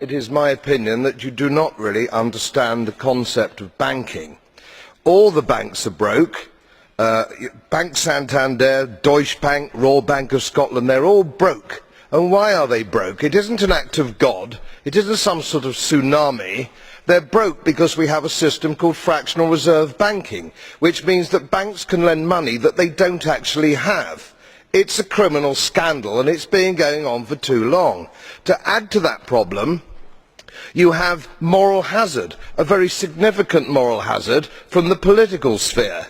it is my opinion that you do not really understand the concept of banking. All the banks are broke. Bank Santander, Deutsche Bank, Royal Bank of Scotland, they're all broke. And why are they broke? It isn't an act of God. It isn't some sort of tsunami. They're broke because we have a system called fractional reserve banking, which means that banks can lend money that they don't actually have. It's a criminal scandal, and it's been going on for too long. To add to that problem, you have moral hazard, a very significant moral hazard from the political sphere.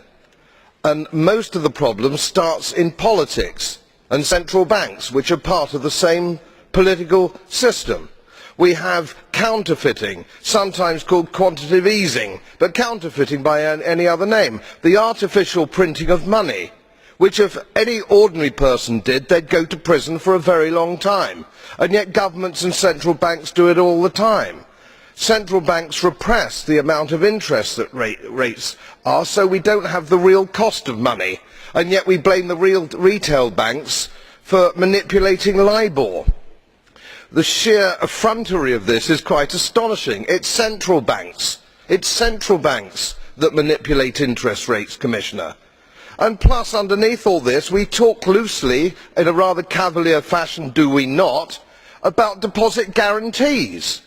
And most of the problem starts in politics and central banks, which are part of the same political system. We have counterfeiting, sometimes called quantitative easing, but counterfeiting by any other name. The artificial printing of money, which if any ordinary person did, they'd go to prison for a very long time. And yet governments and central banks do it all the time. Central banks repress the amount of interest that rates are, so we don't have the real cost of money. And yet we blame the real retail banks for manipulating LIBOR. The sheer effrontery of this is quite astonishing. It's central banks that manipulate interest rates, Commissioner. And plus, underneath all this, we talk loosely, in a rather cavalier fashion, do we not, about deposit guarantees.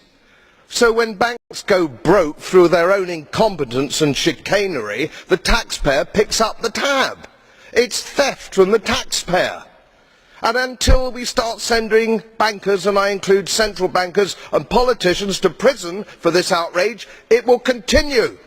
So when banks go broke through their own incompetence and chicanery, the taxpayer picks up the tab. It's theft from the taxpayer. And until we start sending bankers, and I include central bankers and politicians, to prison for this outrage, it will continue.